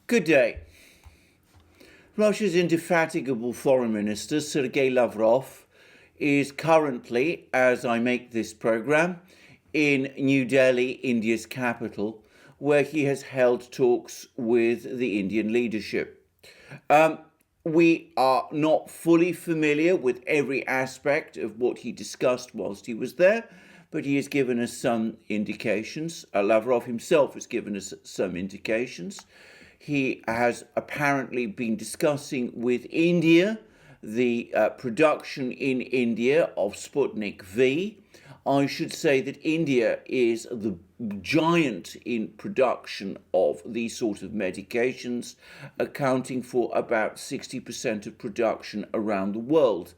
Good day. Russia's indefatigable foreign minister, Sergei Lavrov, is currently, as I make this program, in New Delhi, India's capital, where he has held talks with the Indian leadership. We are not fully familiar with every aspect of what he discussed whilst he was there, but he has given us some indications. Lavrov himself has given us some indications. He has apparently been discussing with India the production in India of Sputnik V. I should say that India is the giant in production of these sort of medications, accounting for about 60% of production around the world.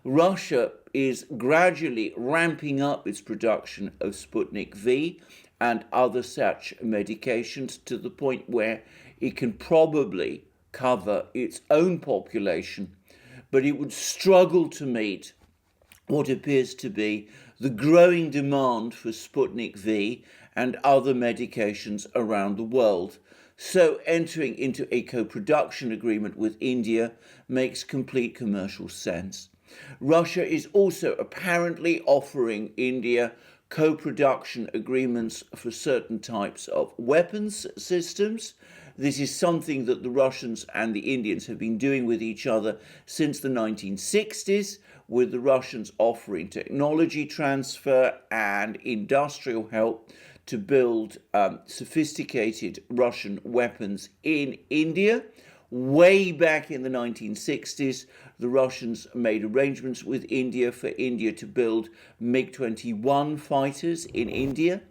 Russia is gradually ramping up its production of Sputnik V and other such medications to the point where it can probably cover its own population, but it would struggle to meet what appears to be the growing demand for Sputnik V and other medications around the world. So entering into a co-production agreement with India makes complete commercial sense. Russia is also apparently offering India co-production agreements for certain types of weapons systems. This is something that the Russians and the Indians have been doing with each other since the 1960s, with the Russians offering technology transfer and industrial help to build sophisticated Russian weapons in India. Way back in the 1960s, the Russians made arrangements with India for India to build MiG-21 fighters in India.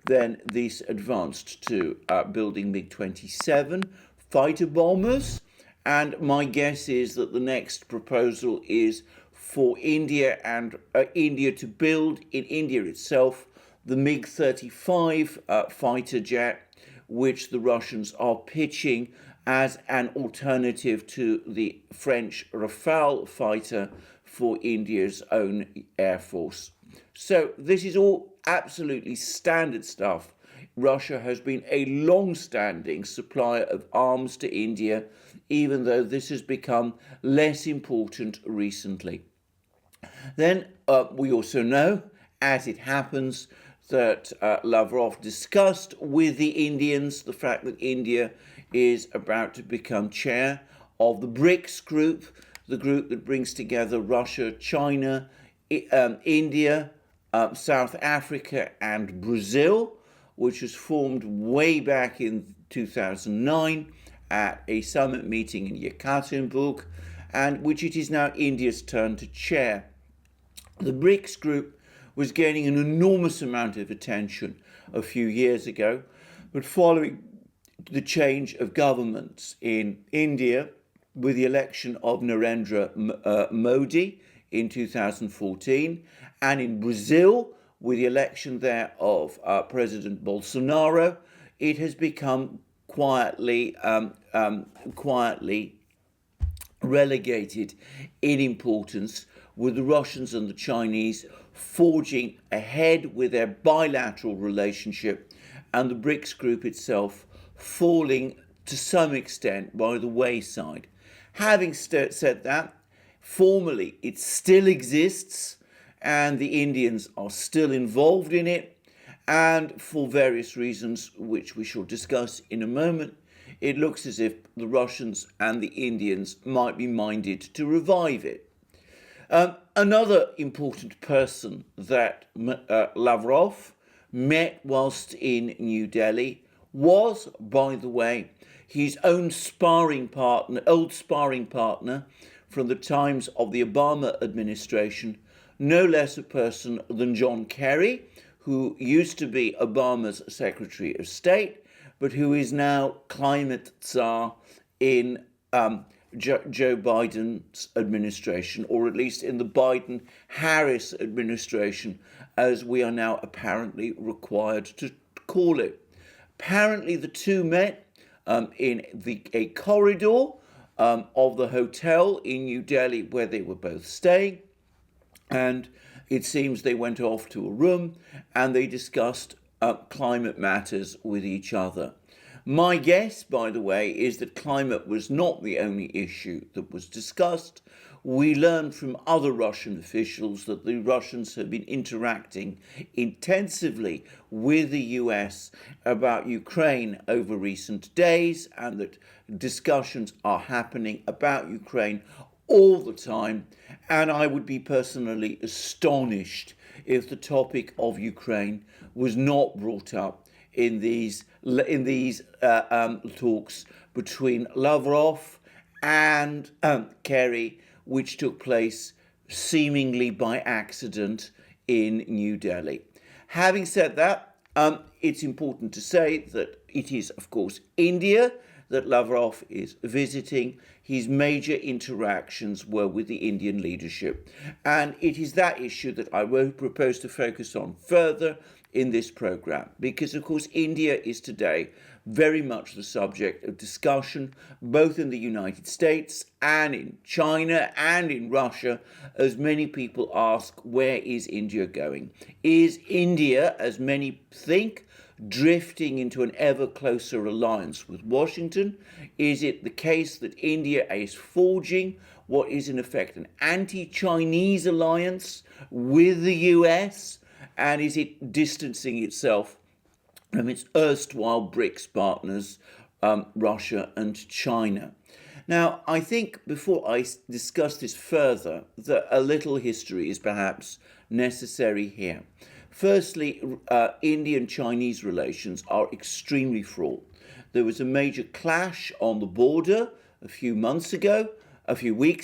Then this advanced to building MiG-27 fighter bombers. And my guess is that the next proposal is for India and India to build in India itself the MiG-35 fighter jet, which the Russians are pitching as an alternative to the French Rafale fighter for India's own air force. So this is all absolutely standard stuff. Russia has been a long-standing supplier of arms to India, even though this has become less important recently. Then we also know, as it happens, that Lavrov discussed with the Indians the fact that India is about to become chair of the BRICS group, the group that brings together Russia, China, India, South Africa, and Brazil, which was formed way back in 2009 at a summit meeting in Yekaterinburg, and which it is now India's turn to chair. The BRICS group was gaining an enormous amount of attention a few years ago, but following the change of governments in India with the election of Narendra Modi in 2014, and in Brazil with the election there of President Bolsonaro, it has become quietly relegated in importance, with the Russians and the Chinese forging ahead with their bilateral relationship and the BRICS group itself falling to some extent by the wayside. Having said that, formally it still exists and the Indians are still involved in it, and for various reasons which we shall discuss in a moment, it looks as if the Russians and the Indians might be minded to revive it. Another important person that Lavrov met whilst in New Delhi was, by the way, his own old sparring partner from the times of the Obama administration, no less a person than John Kerry, who used to be Obama's Secretary of State, but who is now climate czar in Joe Biden's administration, or at least in the Biden-Harris administration, as we are now apparently required to call it. Apparently the two met in a corridor of the hotel in New Delhi where they were both staying, and it seems they went off to a room and they discussed climate matters with each other. My guess, by the way, is that climate was not the only issue that was discussed. We learned from other Russian officials that the Russians have been interacting intensively with the US about Ukraine over recent days, and that discussions are happening about Ukraine all the time. And I would be personally astonished if the topic of Ukraine was not brought up in these talks between Lavrov and Kerry, which took place seemingly by accident in New Delhi. Having said that, it's important to say that it is, of course, India that Lavrov is visiting. His major interactions were with the Indian leadership. And it is that issue that I will propose to focus on further in this program, because, of course, India is today very much the subject of discussion, both in the United States and in China and in Russia, as many people ask, where is India going? Is India, as many think, drifting into an ever closer alliance with Washington? Is it the case that India is forging what is in effect an anti-Chinese alliance with the US? And is it distancing itself from its erstwhile BRICS partners, Russia and China? Now, I think before I discuss this further, that a little history is perhaps necessary here. Firstly, Indian-Chinese relations are extremely fraught. There was a major clash on the border a few weeks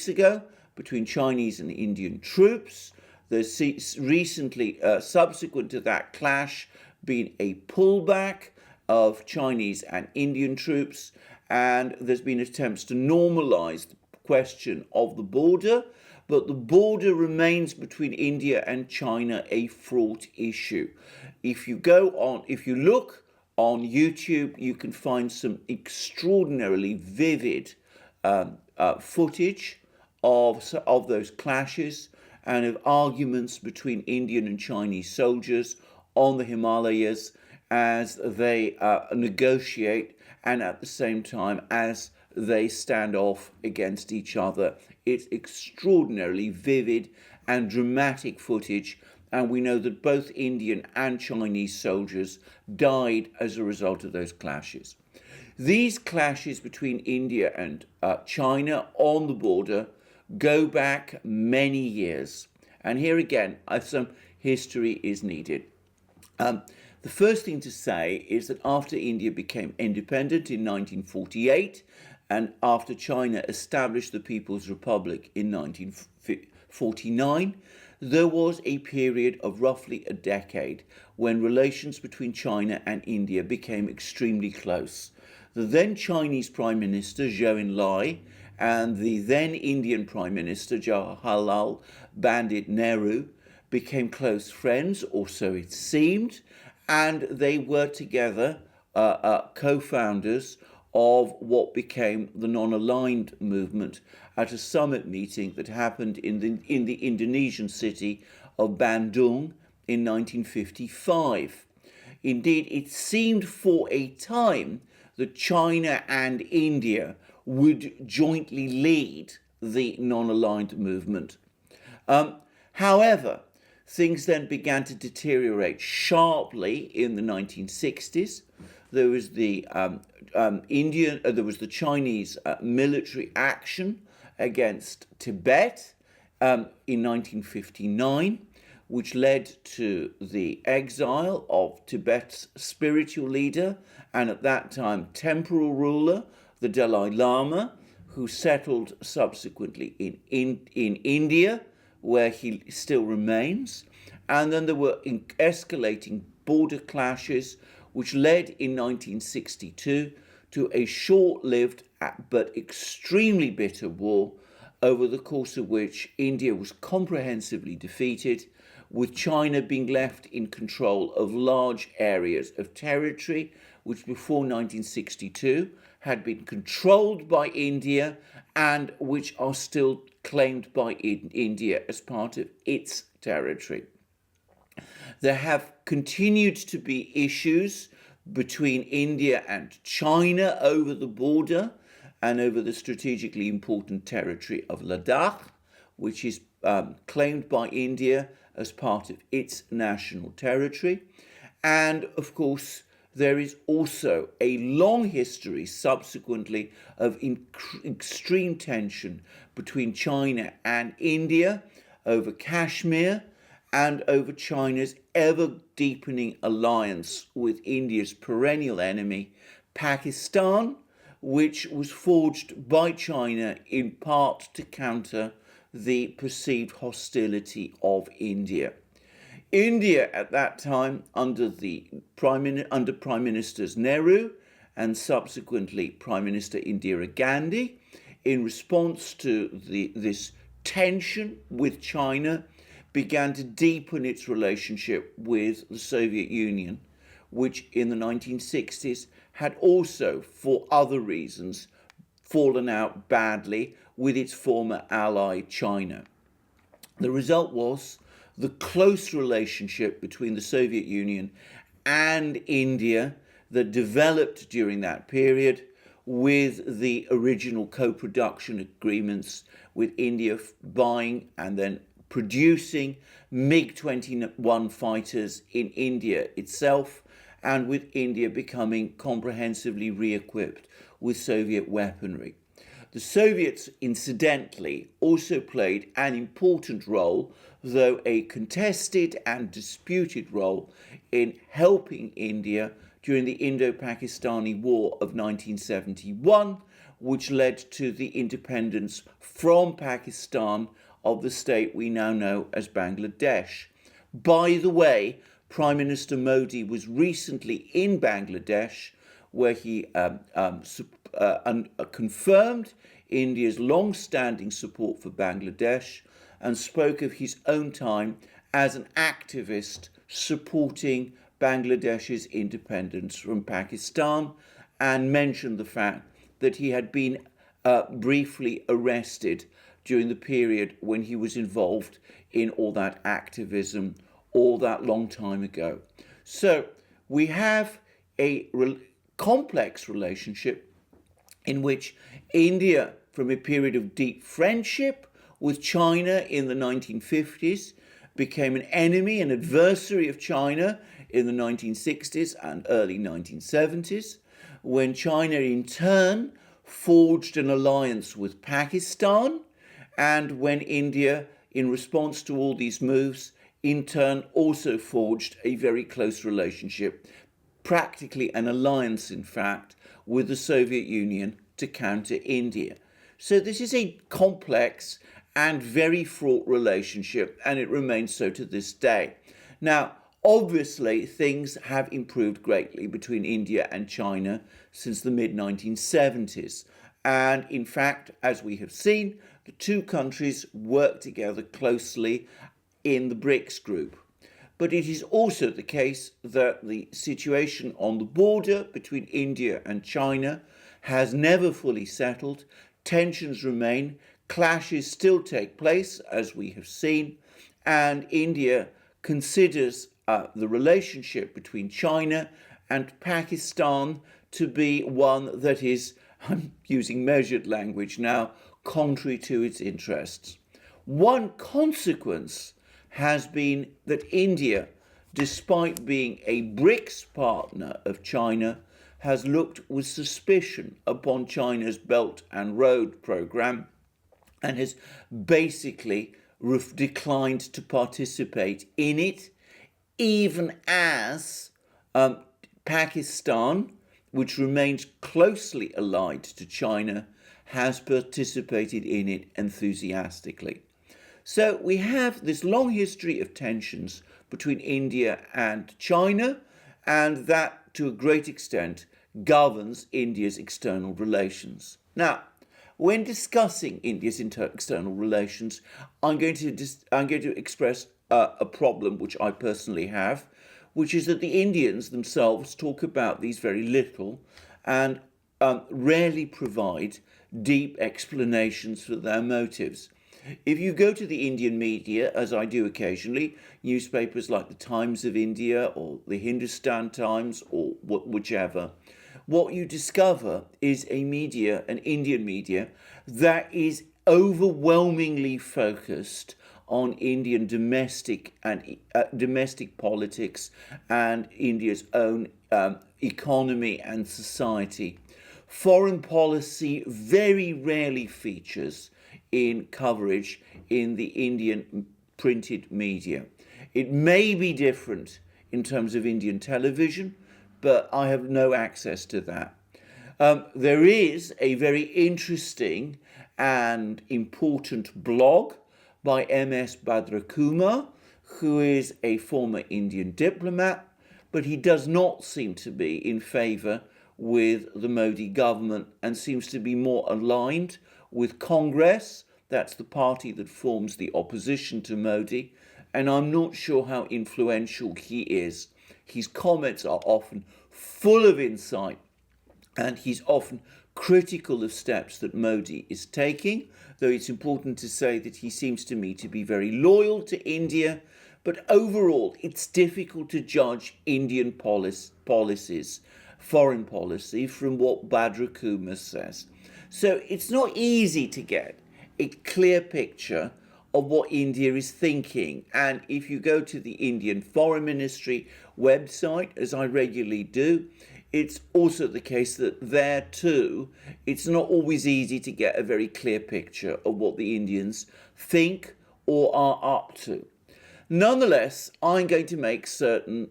ago, between Chinese and Indian troops. There's recently, subsequent to that clash, been a pullback of Chinese and Indian troops, and there's been attempts to normalize the question of the border, but the border remains between India and China a fraught issue. If you look on YouTube, you can find some extraordinarily vivid footage of those clashes and of arguments between Indian and Chinese soldiers on the Himalayas as they negotiate and at the same time as they stand off against each other. It's extraordinarily vivid and dramatic footage, and we know that both Indian and Chinese soldiers died as a result of those clashes. These clashes between India and China on the border go back many years. And here again, some history is needed. The first thing to say is that after India became independent in 1948, and after China established the People's Republic in 1949, there was a period of roughly a decade when relations between China and India became extremely close. The then Chinese Prime Minister, Zhou Enlai, and the then Indian Prime Minister, Jawaharlal Pandit Nehru, became close friends, or so it seemed, and they were together co-founders of what became the non-aligned movement at a summit meeting that happened in the Indonesian city of Bandung in 1955. Indeed, it seemed for a time that China and India would jointly lead the non-aligned movement. However, things then began to deteriorate sharply in the 1960s. There was the Chinese military action against Tibet in 1959, which led to the exile of Tibet's spiritual leader and at that time temporal ruler, the Dalai Lama, who settled subsequently in India, where he still remains. And then there were escalating border clashes, which led in 1962 to a short-lived but extremely bitter war, over the course of which India was comprehensively defeated, with China being left in control of large areas of territory, which before 1962 had been controlled by India and which are still claimed by India as part of its territory. There have continued to be issues between India and China over the border and over the strategically important territory of Ladakh, which is claimed by India as part of its national territory. And of course, there is also a long history subsequently of extreme tension between China and India over Kashmir and over China's ever deepening alliance with India's perennial enemy, Pakistan, which was forged by China in part to counter the perceived hostility of India. India at that time, under Prime Ministers Nehru and subsequently Prime Minister Indira Gandhi, in response to this tension with China, began to deepen its relationship with the Soviet Union, which in the 1960s had also, for other reasons, fallen out badly with its former ally China. The result was the close relationship between the Soviet Union and India that developed during that period, with the original co-production agreements with India buying and then producing MiG-21 fighters in India itself, and with India becoming comprehensively re-equipped with Soviet weaponry. The Soviets, incidentally, also played an important role, though a contested and disputed role, in helping India during the Indo-Pakistani War of 1971, which led to the independence from Pakistan of the state we now know as Bangladesh. By the way, Prime Minister Modi was recently in Bangladesh, where he confirmed India's long-standing support for Bangladesh and spoke of his own time as an activist supporting Bangladesh's independence from Pakistan, and mentioned the fact that he had been briefly arrested during the period when he was involved in all that activism all that long time ago. So we have a complex relationship in which India, from a period of deep friendship with China in the 1950s, became an enemy, an adversary of China in the 1960s and early 1970s, when China in turn forged an alliance with Pakistan, and when India, in response to all these moves, in turn also forged a very close relationship, practically an alliance, in fact, with the Soviet Union to counter India. So this is a complex and very fraught relationship, and it remains so to this day. Now, obviously, things have improved greatly between India and China since the mid-1970s. And in fact, as we have seen, the two countries work together closely in the BRICS group. But it is also the case that the situation on the border between India and China has never fully settled. Tensions remain, clashes still take place, as we have seen, and India considers the relationship between China and Pakistan to be one that is, I'm using measured language now, contrary to its interests. One consequence has been that India, despite being a BRICS partner of China, has looked with suspicion upon China's Belt and Road program and has basically declined to participate in it, even as Pakistan, which remains closely allied to China, has participated in it enthusiastically. So we have this long history of tensions between India and China, and that, to a great extent, governs India's external relations. Now, when discussing India's external relations, I'm going to express a problem which I personally have, which is that the Indians themselves talk about these very little and rarely provide deep explanations for their motives. If you go to the Indian media, as I do occasionally, newspapers like the Times of India or the Hindustan Times or whichever, what you discover is a media, an Indian media, that is overwhelmingly focused on Indian domestic and domestic politics and India's own economy and society. Foreign policy very rarely features in coverage in the Indian printed media. It may be different in terms of Indian television, but I have no access to that. There is a very interesting and important blog by M.S. Bhadrakumar, who is a former Indian diplomat, but he does not seem to be in favour with the Modi government and seems to be more aligned with Congress. That's the party that forms the opposition to Modi, and I'm not sure how influential he is. His comments are often full of insight, and he's often critical of steps that Modi is taking, though it's important to say that he seems to me to be very loyal to India. But overall, it's difficult to judge Indian policies, foreign policy, from what Bhadrakumar says. So it's not easy to get a clear picture of what India is thinking. And if you go to the Indian Foreign Ministry website, as I regularly do, it's also the case that there too, it's not always easy to get a very clear picture of what the Indians think or are up to. Nonetheless, I'm going to make certain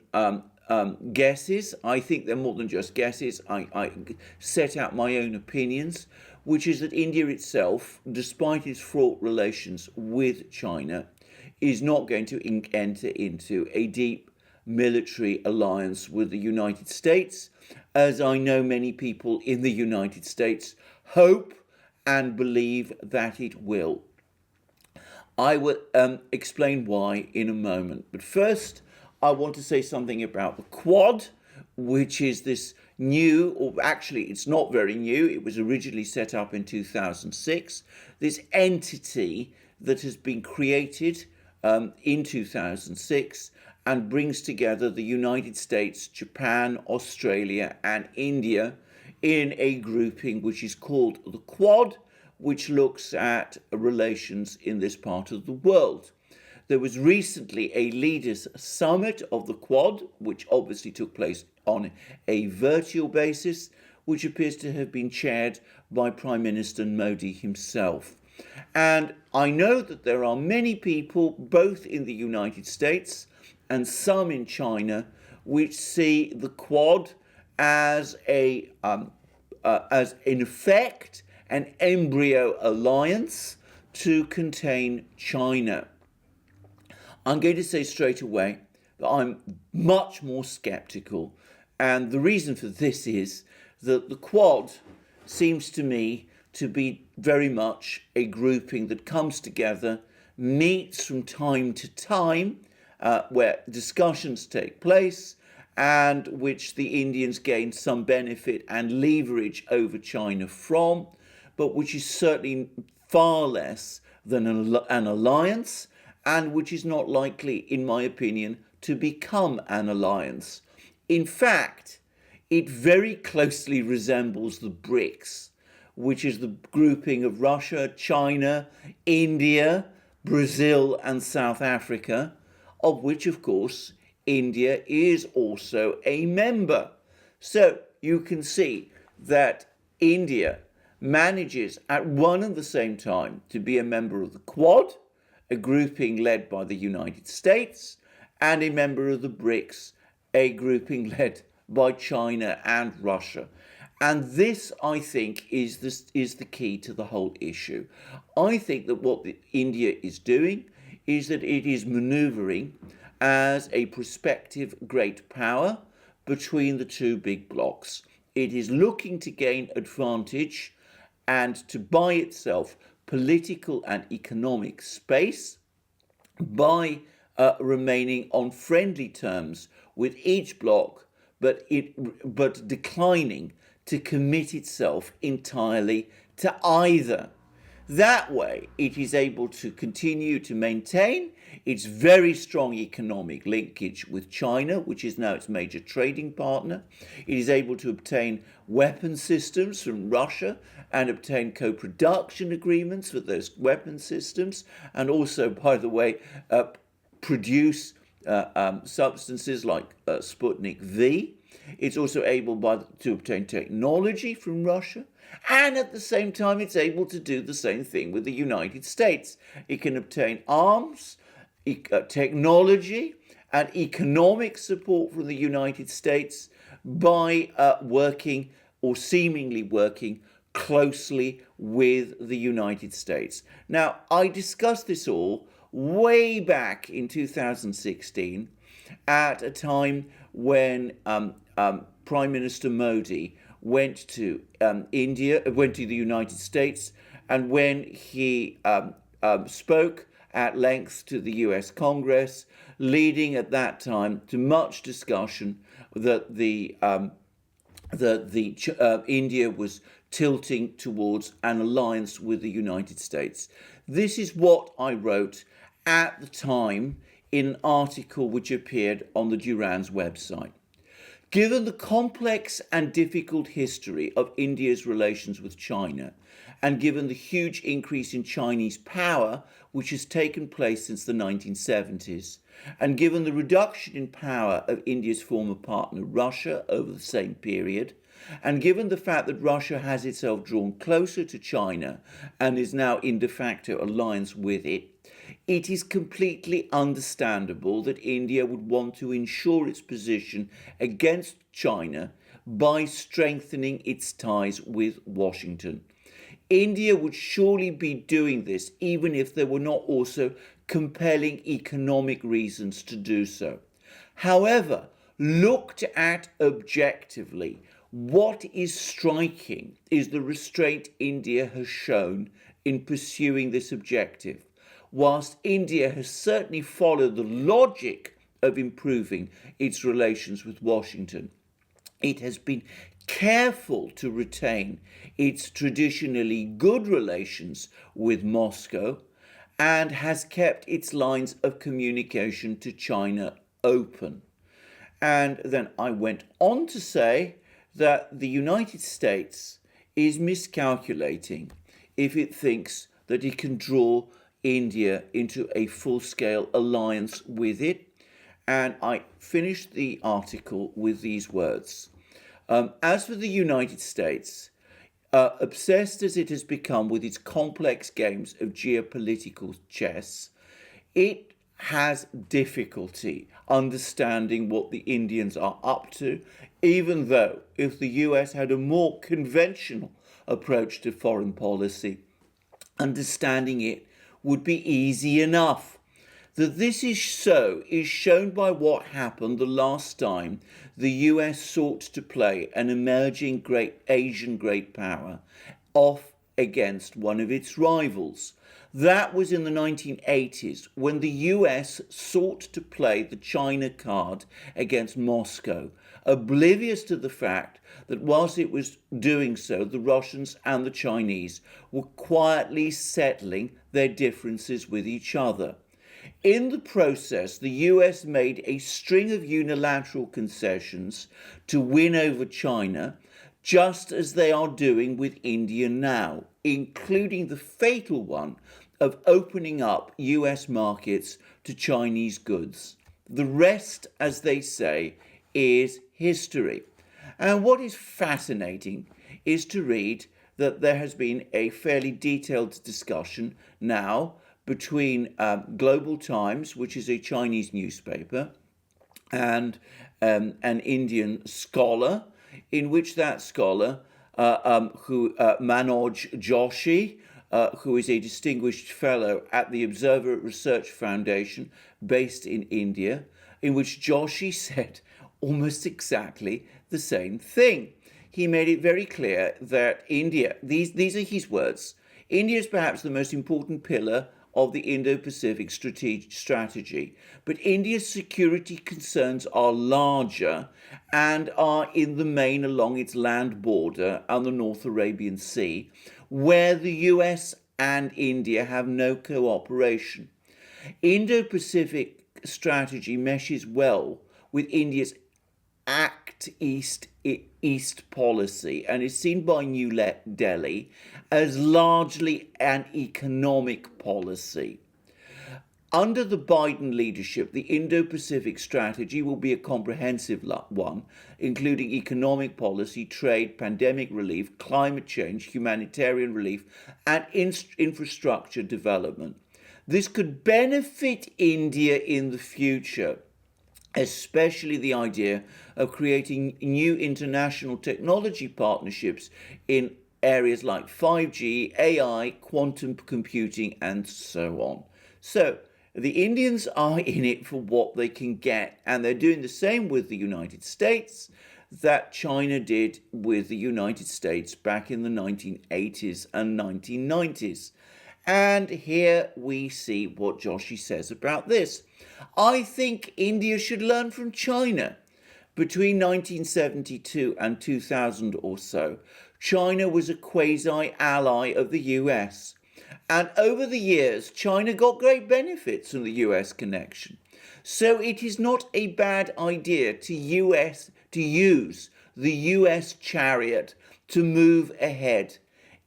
guesses. I think they're more than just guesses. I set out my own opinions, which is that India itself, despite its fraught relations with China, is not going to enter into a deep military alliance with the United States, as I know many people in the United States hope and believe that it will. I will explain why in a moment. But first, I want to say something about the Quad, which is this new, or actually it's not very new, it was originally set up in 2006, this entity that has been created in 2006 and brings together the United States, Japan, Australia, and India in a grouping which is called the Quad, which looks at relations in this part of the world. There was recently a leaders' summit of the Quad, which obviously took place on a virtual basis, which appears to have been chaired by Prime Minister Modi himself. And I know that there are many people, both in the United States and some in China, which see the Quad as in effect an embryo alliance to contain China. I'm going to say straight away that I'm much more skeptical, and the reason for this is that the Quad seems to me to be very much a grouping that comes together, meets from time to time, where discussions take place, and which the Indians gain some benefit and leverage over China from, but which is certainly far less than an alliance, and which is not likely, in my opinion, to become an alliance. In fact, it very closely resembles the BRICS, which is the grouping of Russia, China, India, Brazil, and South Africa, of which, of course, India is also a member. So you can see that India manages at one and the same time to be a member of the Quad, a grouping led by the United States, and a member of the BRICS, a grouping led by China and Russia. And this, I think, is the key to the whole issue. I think that what India is doing is that it is maneuvering as a prospective great power between the two big blocs. It is looking to gain advantage and to buy itself political and economic space by remaining on friendly terms with each bloc, but declining to commit itself entirely to either. That way, it is able to continue to maintain its very strong economic linkage with China, which is now its major trading partner. It is able to obtain weapon systems from Russia and obtain co-production agreements for those weapon systems, and also, by the way, produce substances like Sputnik V. It's also able to obtain technology from Russia, and at the same time, it's able to do the same thing with the United States. It can obtain arms, technology, and economic support from the United States by working or seemingly working closely with the United States. Now, I discussed this all way back in 2016 at a time when Prime Minister Modi went to went to the United States, and when he spoke at length to the US Congress, leading at that time to much discussion that India was tilting towards an alliance with the United States. This is what I wrote at the time in an article which appeared on the Duran's website. Given the complex and difficult history of India's relations with China, and given the huge increase in Chinese power which has taken place since the 1970s, and given the reduction in power of India's former partner Russia over the same period, and given the fact that Russia has itself drawn closer to China and is now in de facto alliance with it, it is completely understandable that India would want to ensure its position against China by strengthening its ties with Washington. India would surely be doing this even if there were not also compelling economic reasons to do so. However, looked at objectively, what is striking is the restraint India has shown in pursuing this objective. Whilst India has certainly followed the logic of improving its relations with Washington, it has been careful to retain its traditionally good relations with Moscow and has kept its lines of communication to China open. And then I went on to say that the United States is miscalculating if it thinks that it can draw India into a full-scale alliance with it. And I finished the article with these words. As for the United States, obsessed as it has become with its complex games of geopolitical chess, it has difficulty understanding what the Indians are up to, even though if the US had a more conventional approach to foreign policy, understanding it would be easy enough. That this is so is shown by what happened the last time the US sought to play an emerging Asian great power off against one of its rivals. That was in the 1980s when the US sought to play the China card against Moscow, oblivious to the fact that whilst it was doing so, the Russians and the Chinese were quietly settling their differences with each other. In the process, the US made a string of unilateral concessions to win over China, just as they are doing with India now, including the fatal one of opening up US markets to Chinese goods. The rest, as they say, is history. And what is fascinating is to read that there has been a fairly detailed discussion now between Global Times, which is a Chinese newspaper, and an Indian scholar, in which that scholar, Manoj Joshi, who is a distinguished fellow at the Observer Research Foundation based in India, in which Joshi said almost exactly the same thing. He made it very clear that India, these are his words, India is perhaps the most important pillar of the Indo-Pacific strategy, but India's security concerns are larger and are in the main along its land border and the North Arabian Sea, where the US and India have no cooperation. Indo-Pacific strategy meshes well with India's Act East policy and is seen by New Delhi as largely an economic policy. Under the Biden leadership, the Indo-Pacific strategy will be a comprehensive one, including economic policy, trade, pandemic relief, climate change, humanitarian relief, and infrastructure development. This could benefit India in the future, especially the idea of creating new international technology partnerships in areas like 5G, AI, quantum computing, and so on. So, the Indians are in it for what they can get, and they're doing the same with the United States that China did with the United States back in the 1980s and 1990s. And here we see what Joshi says about this. I think India should learn from China. Between 1972 and 2000 or so, China was a quasi-ally of the US. And over the years, China got great benefits from the US connection. So it is not a bad idea to use the US chariot to move ahead.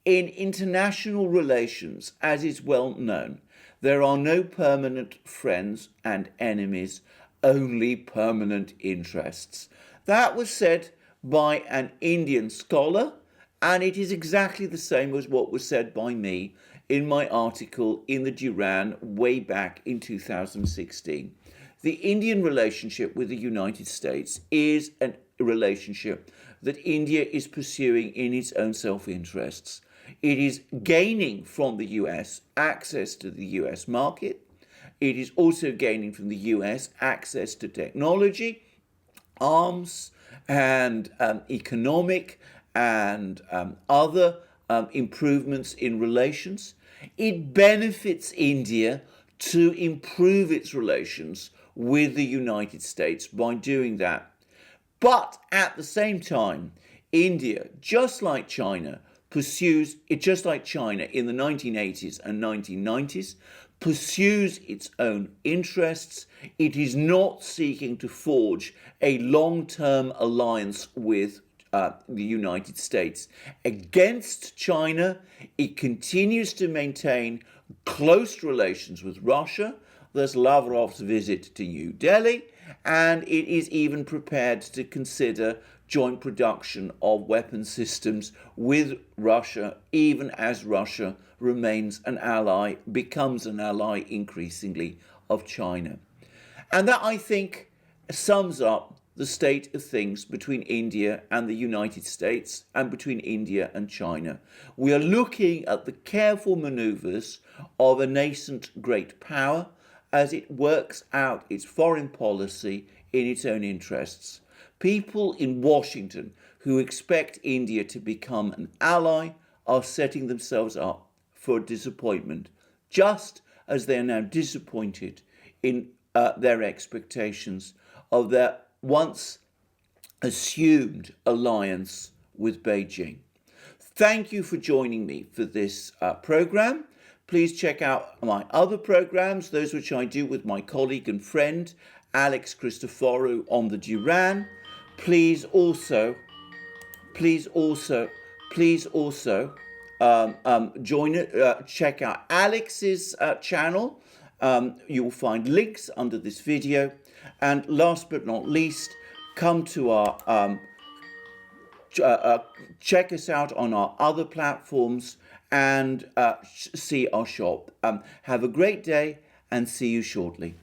In international relations, as is well known, there are no permanent friends and enemies, only permanent interests. That was said by an Indian scholar, and it is exactly the same as what was said by me in my article in the Duran way back in 2016. The Indian relationship with the United States is a relationship that India is pursuing in its own self-interests. It is gaining from the US access to the US market. It is also gaining from the US access to technology, arms, and economic and other improvements in relations. It benefits India to improve its relations with the United States by doing that. But at the same time, India, just like China in the 1980s and 1990s, pursues its own interests. It is not seeking to forge a long-term alliance with the United States against China. It continues to maintain close relations with Russia. There's Lavrov's visit to New Delhi, and it is even prepared to consider joint production of weapon systems with Russia, even as Russia becomes an ally increasingly of China. And that, I think, sums up the state of things between India and the United States and between India and China. We are looking at the careful maneuvers of a nascent great power as it works out its foreign policy in its own interests. People in Washington who expect India to become an ally are setting themselves up for disappointment, just as they are now disappointed in their expectations of their once assumed alliance with Beijing. Thank you for joining me for this program. Please check out my other programs, those which I do with my colleague and friend Alex Christoforou on the Duran. Please also check out Alex's channel. You will find links under this video. And last but not least, come to our check us out on our other platforms and see our shop. Have a great day and see you shortly.